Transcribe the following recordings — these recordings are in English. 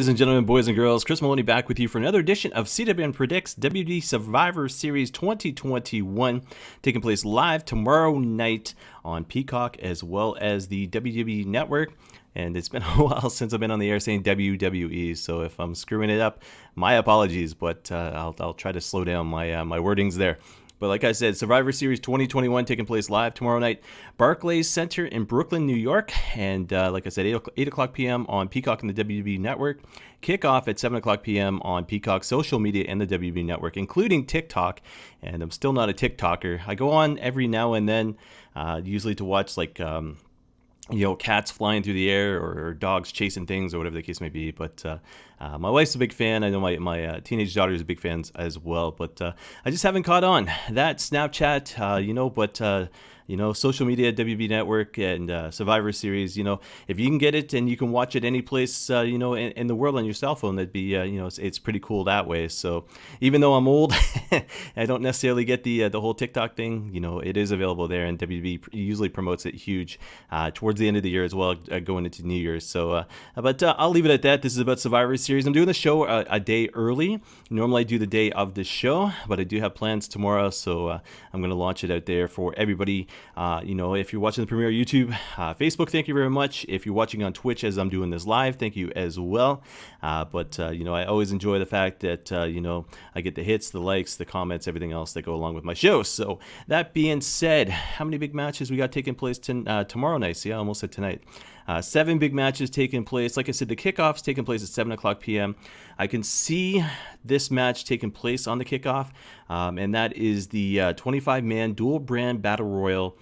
ladies and gentlemen, boys and girls, Chris Maloney back with you for another edition of CWN Predicts WWE Survivor Series 2021, taking place live tomorrow night on Peacock as well as the WWE Network. And it's been a while since I've been on the air saying WWE, so if I'm screwing it up, my apologies, but I'll try to slow down my wordings there. But like I said, Survivor Series 2021 taking place live tomorrow night, Barclays Center in Brooklyn, New York. And like I said, 8 o'clock p.m. on Peacock and the WWE Network. Kickoff at 7 o'clock p.m. on Peacock social media and the WWE Network, including TikTok. And I'm still not a TikToker. I go on every now and then, usually to watch like cats flying through the air or dogs chasing things or whatever the case may be. But my wife's a big fan. I know my teenage daughter is a big fan as well. But I just haven't caught on. That Snapchat, social media, WB Network, and Survivor Series, if you can get it and you can watch it any place, in the world on your cell phone, that'd be, it's pretty cool that way. So even though I'm old, I don't necessarily get the whole TikTok thing. It is available there, and WB usually promotes it huge towards the end of the year as well, going into New Year's. So, but I'll leave it at that. This is about Survivor Series. I'm doing the show a day early. Normally I do the day of the show, but I do have plans tomorrow, so I'm going to launch it out there for everybody. If you're watching the premiere on YouTube, Facebook, thank you very much. If you're watching on Twitch as I'm doing this live, thank you as well. But I always enjoy the fact that, I get the hits, the likes, the comments, everything else that go along with my show. So that being said, how many big matches we got taking place tomorrow night? See, I almost said tonight. 7 big matches taking place. Like I said, the kickoff's taking place at 7 o'clock p.m. I can see this match taking place on the kickoff, and that is the 25-man dual brand battle royal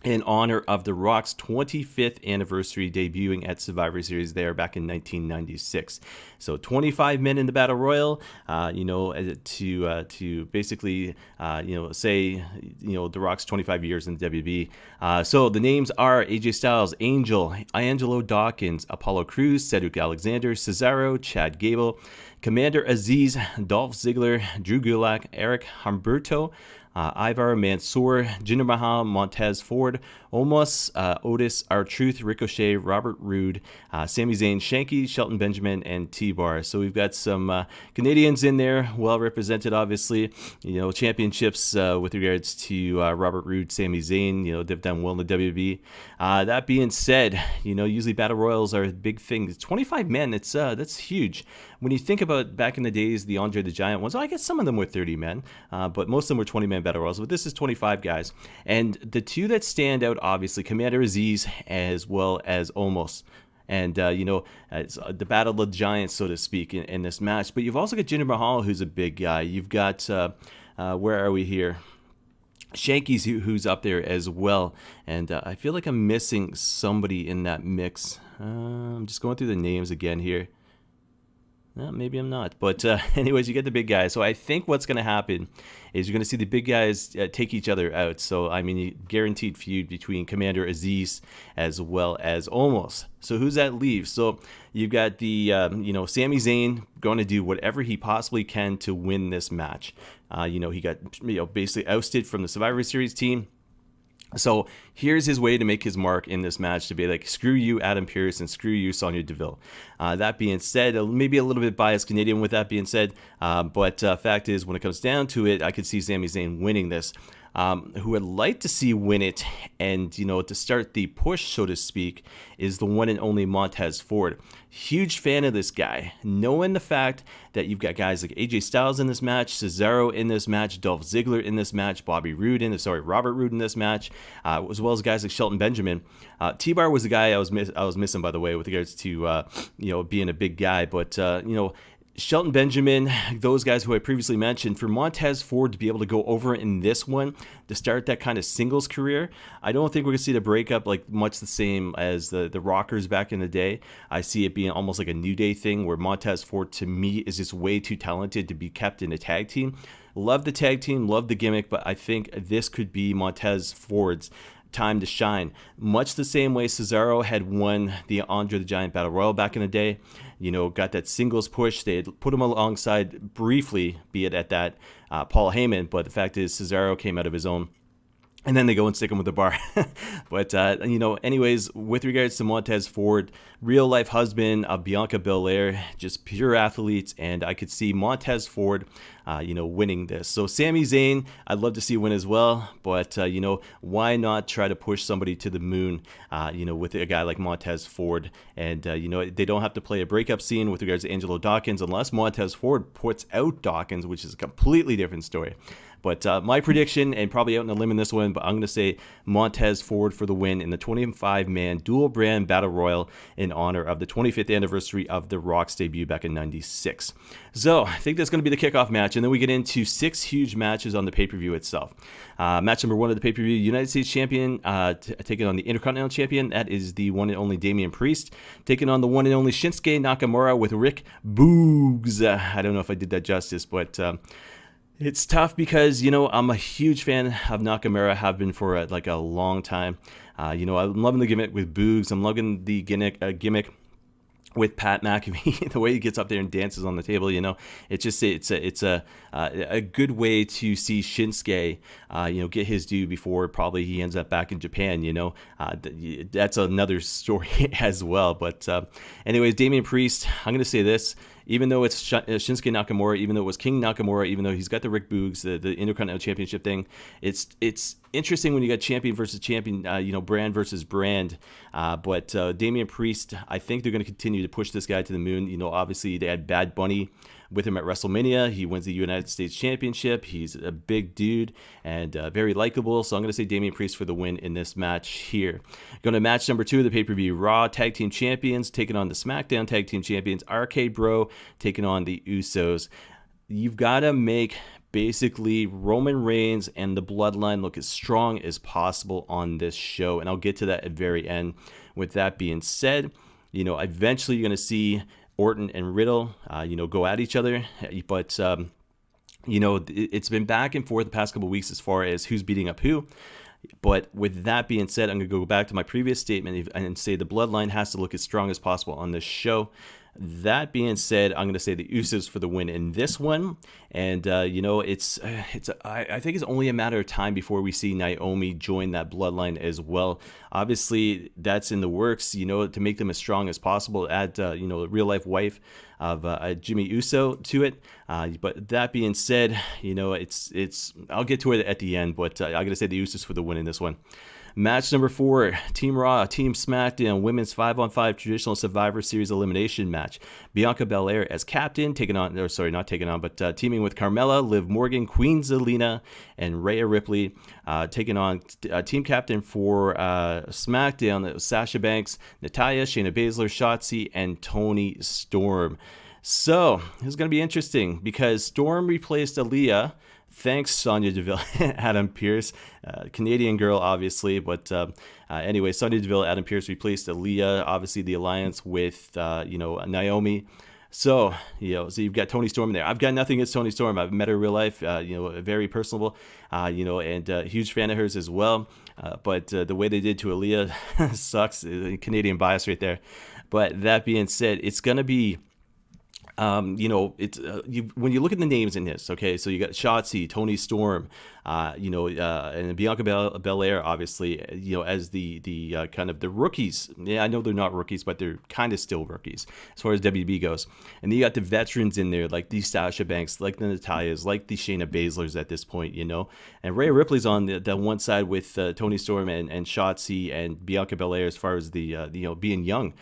in honor of The Rock's 25th anniversary debuting at Survivor Series there back in 1996. So 25 men in the Battle Royal, to basically, say, The Rock's 25 years in the WB. So the names are AJ Styles, Angelo Dawkins, Apollo Crews, Cedric Alexander, Cesaro, Chad Gable, Commander Aziz, Dolph Ziggler, Drew Gulak, Eric Humberto, Ivar Mansour, Jinder Mahal, Montez Ford, Omos, Otis, R-Truth, Ricochet, Robert Roode, Sami Zayn, Shanky, Shelton Benjamin, and T-Bar. So we've got some Canadians in there, well represented, obviously. Championships with regards to Robert Roode, Sami Zayn. They've done well in the WB. That being said, usually battle royals are a big thing. 25 men, that's huge. When you think about back in the days, the Andre the Giant ones, I guess some of them were 30 men, but most of them were 20-man battle royals. But this is 25 guys. And the two that stand out, obviously, Commander Aziz as well as Omos. And, it's the battle of the giants, so to speak, in this match. But you've also got Jinder Mahal, who's a big guy. You've got, where are we here? Shanky's who's up there as well. And I feel like I'm missing somebody in that mix. I'm just going through the names again here. Maybe I'm not. But anyways, you get the big guys. So I think what's going to happen is you're going to see the big guys take each other out. So, guaranteed feud between Commander Aziz as well as Omos. So who's that leave? So you've got the, Sami Zayn going to do whatever he possibly can to win this match. He got, basically ousted from the Survivor Series team. So here's his way to make his mark in this match, to be like, screw you, Adam Pearce, and screw you, Sonya Deville. That being said, maybe a little bit biased Canadian with that being said, but fact is, when it comes down to it, I could see Sami Zayn winning this. Who I'd like to see win it, and to start the push, so to speak, is the one and only Montez Ford. Huge fan of this guy, knowing the fact that you've got guys like AJ Styles in this match, Cesaro in this match, Dolph Ziggler in this match, Robert Roode in this match, as well as guys like Shelton Benjamin. T-Bar was the guy I was missing, by the way, with regards to being a big guy, but Shelton Benjamin, those guys who I previously mentioned, for Montez Ford to be able to go over in this one, to start that kind of singles career, I don't think we're going to see the breakup like much the same as the Rockers back in the day. I see it being almost like a New Day thing, where Montez Ford, to me, is just way too talented to be kept in a tag team. Love the tag team, love the gimmick, but I think this could be Montez Ford's time to shine. Much the same way Cesaro had won the Andre the Giant Battle Royal back in the day. Got that singles push. They had put him alongside briefly, be it at that Paul Heyman, but the fact is Cesaro came out of his own and then they go and stick him with the bar. But, anyways, with regards to Montez Ford, real life husband of Bianca Belair, just pure athletes. And I could see Montez Ford, winning this. So Sami Zayn, I'd love to see win as well. But, why not try to push somebody to the moon, with a guy like Montez Ford? And, they don't have to play a breakup scene with regards to Angelo Dawkins unless Montez Ford puts out Dawkins, which is a completely different story. But my prediction, and probably out in a limb in this one, but I'm going to say Montez Ford for the win in the 25-man dual brand battle royal in honor of the 25th anniversary of The Rock's debut back in '96. So I think that's going to be the kickoff match, and then we get into 6 huge matches on the pay-per-view itself. Match number 1 of the pay-per-view, United States Champion taking on the Intercontinental Champion. That is the one and only Damian Priest, taking on the one and only Shinsuke Nakamura with Rick Boogs. I don't know if I did that justice, but it's tough because, I'm a huge fan of Nakamura, have been for a long time. I'm loving the gimmick with Boogs. I'm loving the gimmick with Pat McAfee, the way he gets up there and dances on the table. It's a good way to see Shinsuke, get his due before probably he ends up back in Japan. That's another story as well. But anyways, Damian Priest, I'm going to say this. Even though it's Shinsuke Nakamura, even though it was King Nakamura, even though he's got the Rick Boogs, the Intercontinental Championship thing, it's interesting when you got champion versus champion, brand versus brand. But Damian Priest, I think they're going to continue to push this guy to the moon. Obviously they had Bad Bunny with him at WrestleMania. He wins the United States Championship. He's a big dude and very likable. So I'm going to say Damian Priest for the win in this match here. Going to match number 2 of the pay-per-view, Raw Tag Team Champions taking on the SmackDown Tag Team Champions, RK Bro taking on the Usos. You've got to make basically Roman Reigns and the Bloodline look as strong as possible on this show, and I'll get to that at the very end. With that being said, eventually you're going to see Orton and Riddle, go at each other, but it's been back and forth the past couple of weeks as far as who's beating up who. But with that being said, I'm going to go back to my previous statement and say the Bloodline has to look as strong as possible on this show. That being said, I'm going to say the Usos for the win in this one. And, I think it's only a matter of time before we see Naomi join that Bloodline as well. Obviously, that's in the works, to make them as strong as possible. Add, a real-life wife of Jimmy Uso to it. But that being said, it's I'll get to it at the end, but I'm going to say the Usos for the win in this one. Match number 4, Team Raw, Team SmackDown, Women's 5-on-5 Traditional Survivor Series Elimination Match. Bianca Belair as captain, teaming with Carmella, Liv Morgan, Queen Zelina, and Rhea Ripley, taking on team captain for SmackDown. That was Sasha Banks, Natalya, Shayna Baszler, Shotzi, and Toni Storm. So, this is going to be interesting because Storm replaced Aaliyah. Thanks, Sonya Deville, Adam Pearce, Canadian girl, obviously. But anyway, Sonya Deville, Adam Pearce replaced Aaliyah. Obviously, the alliance with Naomi. So so you've got Toni Storm there. I've got nothing against Toni Storm. I've met her in real life. Very personable. And huge fan of hers as well. But the way they did to Aaliyah sucks. Canadian bias right there. But that being said, it's gonna be. When you look at the names in this, okay, so you got Shotzi, Toni Storm, and Bianca Belair, obviously, as the kind of the rookies. Yeah, I know they're not rookies, but they're kind of still rookies as far as WB goes. And then you got the veterans in there, like the Sasha Banks, like the Natalya's, like the Shayna Baszler's at this point, And Rhea Ripley's on the one side with Toni Storm and Shotzi and Bianca Belair as far as the being young.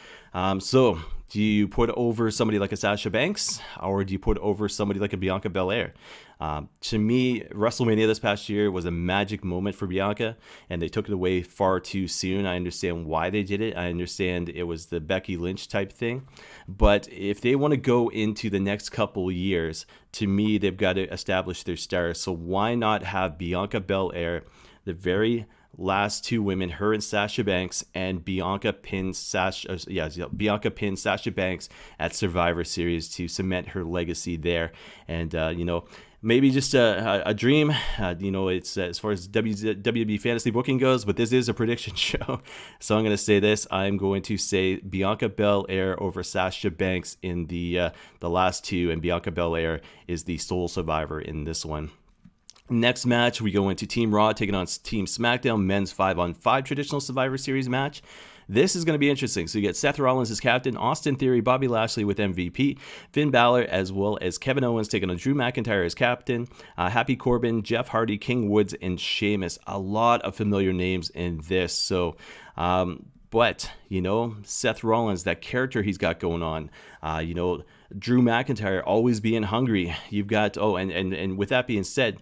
So do you put over somebody like a Sasha Banks, or do you put over somebody like a Bianca Belair? To me, WrestleMania this past year was a magic moment for Bianca, and they took it away far too soon. I understand why they did it. I understand it was the Becky Lynch type thing. But if they want to go into the next couple years, to me, they've got to establish their stars. So why not have Bianca Belair, the very last 2 women, her and Sasha Banks, and Bianca pinned Sasha Banks at Survivor Series to cement her legacy there. And maybe just a dream. It's as far as WWE fantasy booking goes, but this is a prediction show. So I'm going to say this. I'm going to say Bianca Belair over Sasha Banks in the last 2, and Bianca Belair is the sole survivor in this one. Next match, we go into Team Raw taking on Team SmackDown, men's 5-on-5 traditional Survivor Series match. This is going to be interesting. So you get Seth Rollins as captain, Austin Theory, Bobby Lashley with MVP, Finn Balor, as well as Kevin Owens taking on Drew McIntyre as captain, Happy Corbin, Jeff Hardy, King Woods, and Sheamus. A lot of familiar names in this. So, but, Seth Rollins, that character he's got going on, Drew McIntyre always being hungry. You've got, and with that being said,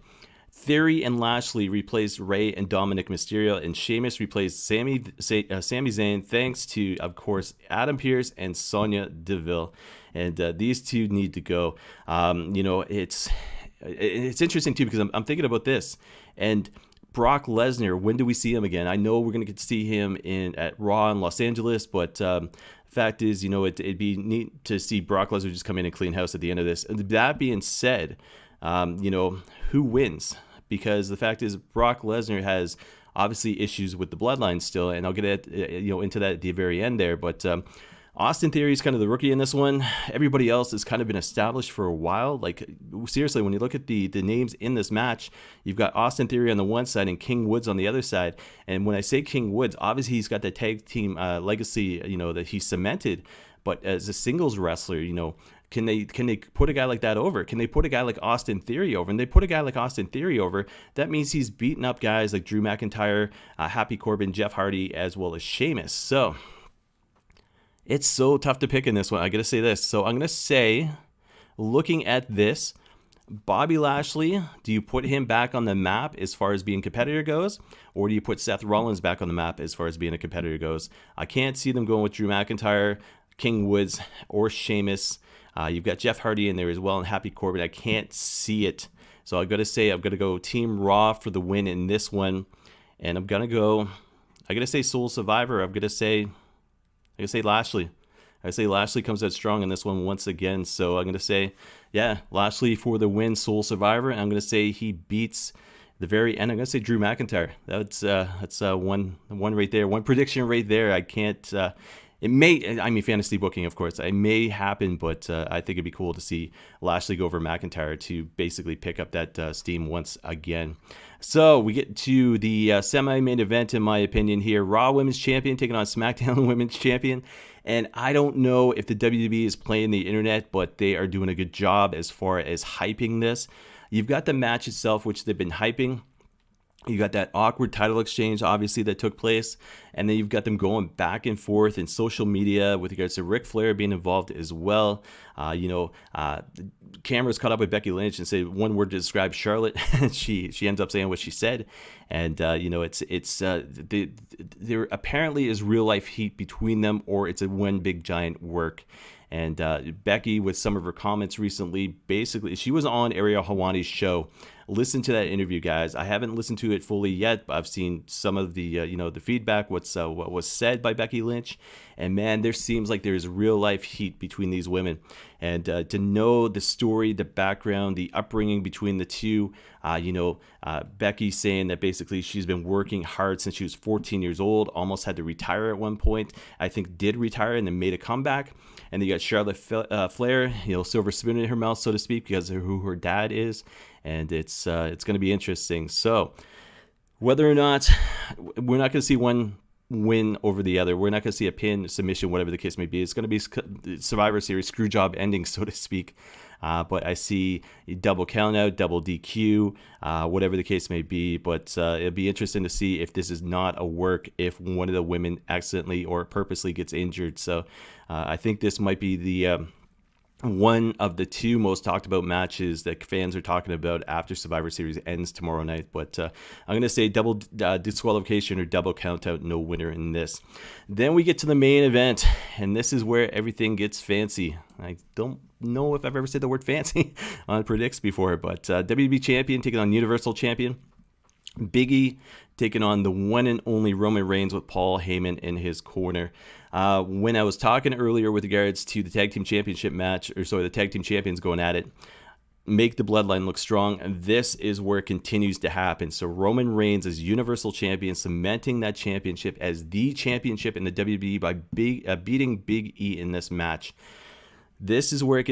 Theory and Lashley replaced Rey and Dominic Mysterio, and Sheamus replaced Sami Zayn, thanks to, of course, Adam Pearce and Sonya Deville. And these two need to go. It's interesting, too, because I'm thinking about this. And Brock Lesnar, when do we see him again? I know we're going to get to see him at Raw in Los Angeles, but fact is, it'd be neat to see Brock Lesnar just come in and clean house at the end of this. And that being said, who wins? Because the fact is, Brock Lesnar has obviously issues with the bloodline still, and I'll get into that at the very end there. But Austin Theory is kind of the rookie in this one. Everybody else has kind of been established for a while. Like, seriously, when you look at the names in this match, you've got Austin Theory on the one side and King Woods on the other side. And when I say King Woods, obviously he's got that tag team legacy, that he cemented. But as a singles wrestler, can they put a guy like that over? Can they put a guy like Austin Theory over? And they put a guy like Austin Theory over, that means he's beating up guys like Drew McIntyre, Happy Corbin, Jeff Hardy, as well as Sheamus. So it's so tough to pick in this one. I got to say this. So I'm going to say, looking at this, Bobby Lashley, do you put him back on the map as far as being a competitor goes? Or do you put Seth Rollins back on the map as far as being a competitor goes? I can't see them going with Drew McIntyre, King Woods, or Sheamus. You've got Jeff Hardy in there as well and Happy Corbin. I can't see it. So I've got to say, I'm going to go Team Raw for the win in this one. And I'm going to say Soul Survivor. I'm going to say Lashley. I say Lashley comes out strong in this one once again. So I'm going to say, Lashley for the win, Soul Survivor. And I'm going to say he beats the very end. I'm going to say Drew McIntyre. That's one right there. One prediction right there. I can't... It may, fantasy booking, of course, it may happen, but I think it'd be cool to see Lashley go over McIntyre to basically pick up that steam once again. So we get to the semi-main event, in my opinion, here. Raw Women's Champion taking on SmackDown Women's Champion. And I don't know if the WWE is playing the internet, but they are doing a good job as far as hyping this. You've got the match itself, which they've been hyping. You got that awkward title exchange, obviously, that took place. And then you've got them going back and forth in social media with regards to Ric Flair being involved as well. The cameras caught up with Becky Lynch and said one word to describe Charlotte. she ends up saying what she said. And, there apparently is real life heat between them, or it's a one big giant work. And Becky, with some of her comments recently, basically, she was on Ariel Helwani's show. Listen to that interview, guys. I haven't listened to it fully yet, but I've seen some of the, the feedback, what was said by Becky Lynch. And man, there seems like there's real life heat between these women. And to know the story, the background, the upbringing between the two, Becky saying that basically she's been working hard since she was 14 years old, almost had to retire at one point. I think did retire and then made a comeback. And then you got Charlotte Flair, silver spoon in her mouth, so to speak, because of who her dad is. And it's going to be interesting. So whether or not, we're not going to see one win over the other. We're not going to see a pin, submission, whatever the case may be. It's going to be Survivor Series screw job ending, so to speak. But I see double count out, double DQ, whatever the case may be. But it'll be interesting to see if this is not a work, if one of the women accidentally or purposely gets injured. So I think this might be the one of the two most talked about matches that fans are talking about after Survivor Series ends tomorrow night. But I'm going to say double disqualification or double count out, no winner in this. Then we get to the main event, and this is where everything gets fancy. I don't know if I've ever said the word fancy on Predicts before, but WWE Champion taking on Universal Champion. Big E taking on the one and only Roman Reigns with Paul Heyman in his corner. When I was talking earlier with regards to the Tag Team Championship match, the Tag Team Champions going at it, make the bloodline look strong, and this is where it continues to happen. So Roman Reigns is Universal Champion, cementing that championship as the championship in the WWE by beating Big E in this match. This is where it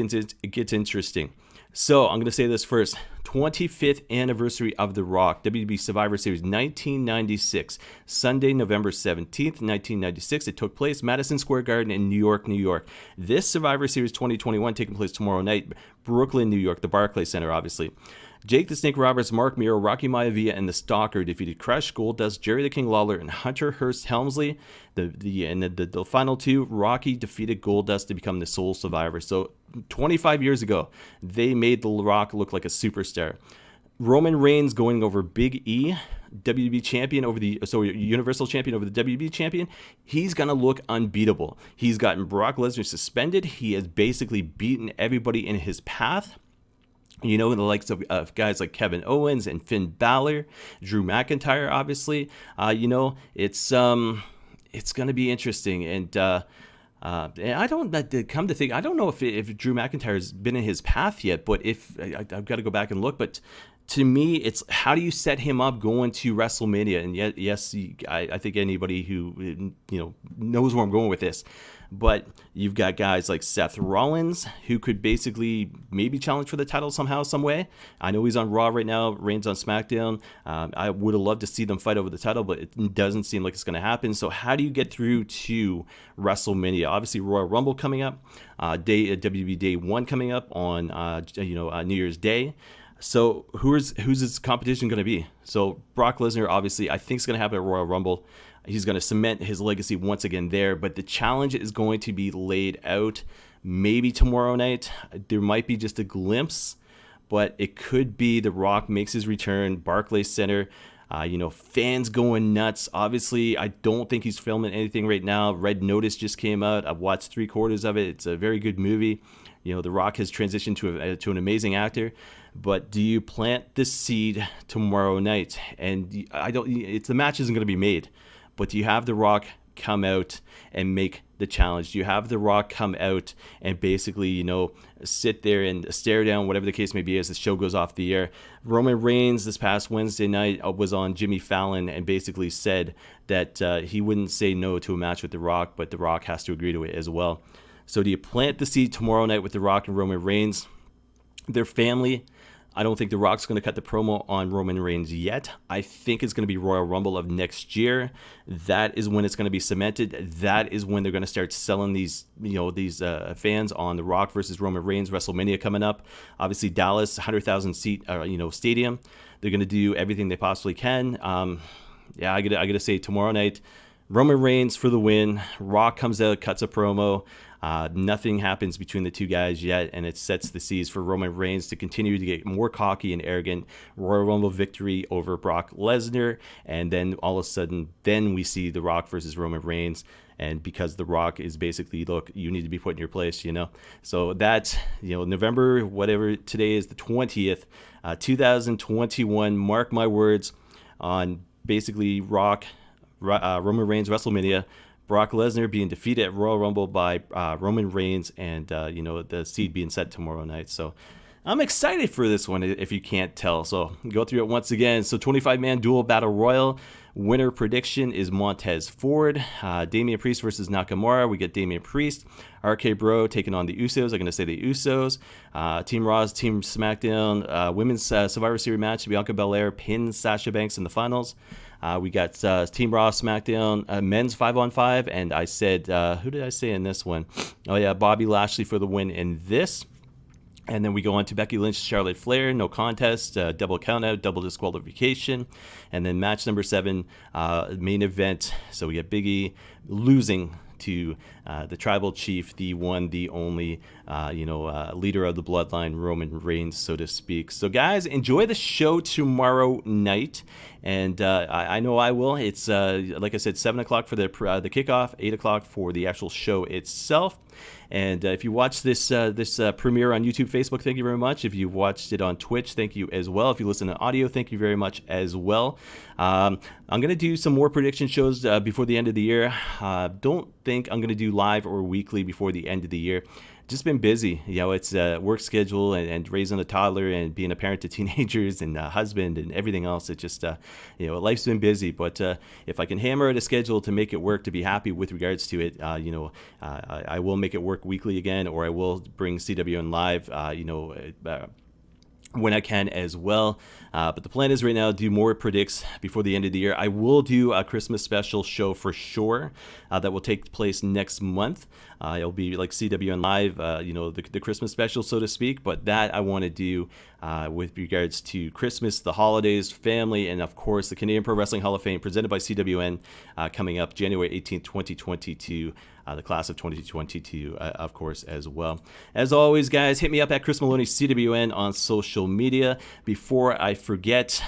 gets interesting. So I'm going to say this first. 25th anniversary of The Rock, WWE Survivor Series 1996, Sunday, November 17th, 1996. It took place Madison Square Garden in New York, New York. This Survivor Series 2021 taking place tomorrow night, Brooklyn, New York, the Barclays Center, obviously. Jake the Snake Roberts, Mark Miro, Rocky Maivia, and the Stalker defeated Crush, Goldust, Jerry the King Lawler, and Hunter Hearst Helmsley. The final two, Rocky defeated Goldust to become the sole survivor. So 25 years ago, they made The Rock look like a superstar. Roman Reigns going over Big E, WB champion over Universal champion over the WB champion. He's gonna look unbeatable. He's gotten Brock Lesnar suspended. He has basically beaten everybody in his path. You know, the likes of guys like Kevin Owens and Finn Balor, Drew McIntyre, obviously. It's going to be interesting. And I don't come to think, I don't know if Drew McIntyre has been in his path yet, but I've got to go back and look. But to me, it's how do you set him up going to WrestleMania? And yet, yes, I think anybody who knows where I'm going with this. But you've got guys like Seth Rollins, who could basically maybe challenge for the title somehow, some way. I know he's on Raw right now, Reigns on SmackDown. I would have loved to see them fight over the title, but it doesn't seem like it's going to happen. So how do you get through to WrestleMania? Obviously, Royal Rumble coming up, WWE Day 1 coming up on New Year's Day. So who's his competition going to be? So Brock Lesnar, obviously, I think is going to happen at Royal Rumble. He's going to cement his legacy once again there, but the challenge is going to be laid out maybe tomorrow night. There might be just a glimpse, but it could be The Rock makes his return, Barclays Center. Fans going nuts. Obviously, I don't think he's filming anything right now. Red Notice just came out. I've watched 3/4 of it. It's a very good movie. The Rock has transitioned to an amazing actor. But do you plant the seed tomorrow night? And the match isn't going to be made. But do you have The Rock come out and make the challenge? Do you have The Rock come out and basically, sit there and stare down, whatever the case may be, as the show goes off the air? Roman Reigns this past Wednesday night was on Jimmy Fallon and basically said that he wouldn't say no to a match with The Rock, but The Rock has to agree to it as well. So do you plant the seed tomorrow night with The Rock and Roman Reigns? Their family, I don't think The Rock's going to cut the promo on Roman Reigns yet. I think it's going to be Royal Rumble of next year. That is when it's going to be cemented. That is when they're going to start selling these fans on The Rock versus Roman Reigns. WrestleMania coming up. Obviously, Dallas, 100,000 seat stadium. They're going to do everything they possibly can. I got to say tomorrow night, Roman Reigns for the win. Rock comes out, cuts a promo. Nothing happens between the two guys yet, and it sets the seeds for Roman Reigns to continue to get more cocky and arrogant. Royal Rumble victory over Brock Lesnar, and then all of a sudden, then we see The Rock versus Roman Reigns. And because The Rock is basically, look, you need to be put in your place, So that's, November, whatever today is, the 20th, 2021. Mark my words on basically Roman Reigns WrestleMania. Brock Lesnar being defeated at Royal Rumble by Roman Reigns, and the seed being set tomorrow night. So I'm excited for this one, if you can't tell. So go through it once again. So 25-man duel battle royal. Winner prediction is Montez Ford. Damian Priest versus Nakamura. We get Damian Priest. RK Bro taking on the Usos. I'm going to say the Usos. Team Raw's Team SmackDown. Women's Survivor Series match. Bianca Belair pins Sasha Banks in the finals. We got Team Raw SmackDown men's 5-on-5, and I said, who did I say in this one? Oh yeah, Bobby Lashley for the win in this. And then we go on to Becky Lynch, Charlotte Flair, no contest, double countout, double disqualification. And then match number 7, main event. So we get Big E losing to the tribal chief, the one, the only, leader of the bloodline, Roman Reigns, so to speak. So guys, enjoy the show tomorrow night. And I know I will. It's, like I said, 7 o'clock for the kickoff, 8 o'clock for the actual show itself. And if you watch this premiere on YouTube, Facebook, thank you very much. If you watched it on Twitch, thank you as well. If you listen to audio, thank you very much as well. I'm going to do some more prediction shows before the end of the year. Don't think I'm going to do live or weekly before the end of the year. just been busy. It's a work schedule and raising a toddler and being a parent to teenagers and a husband and everything else. It just, life's been busy. But if I can hammer out a schedule to make it work, to be happy with regards to it, I will make it work weekly again, or I will bring CWN Live, when I can as well. But the plan is right now to do more predicts before the end of the year. I will do a Christmas special show for sure that will take place next month. It'll be like CWN Live, the Christmas special, so to speak. But that I want to do with regards to Christmas, the holidays, family, and of course the Canadian Pro Wrestling Hall of Fame presented by CWN coming up January 18th, 2022. The class of 2022, of course, as well. As always, guys, hit me up at Chris Maloney CWN on social media. Before I forget,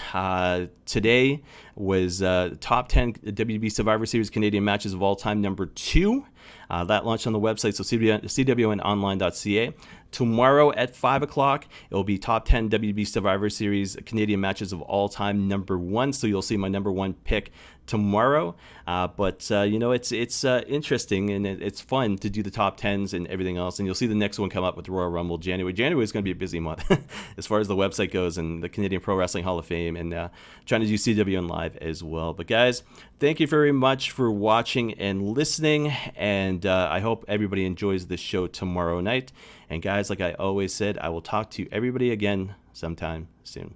today was top 10 WWE Survivor Series Canadian matches of all time, number 2. That launched on the website, so CWNonline.ca. Tomorrow at 5 o'clock, it will be top 10 WWE Survivor Series Canadian matches of all time, number 1. So you'll see my number 1 pick tomorrow. But it's interesting and it's fun to do the top 10s and everything else. And you'll see the next one come up with the Royal Rumble January. January is going to be a busy month as far as the website goes and the Canadian Pro Wrestling Hall of Fame and trying to do CWN Live as well. But guys, thank you very much for watching and listening. And I hope everybody enjoys the show tomorrow night. And guys, like I always said, I will talk to everybody again sometime soon.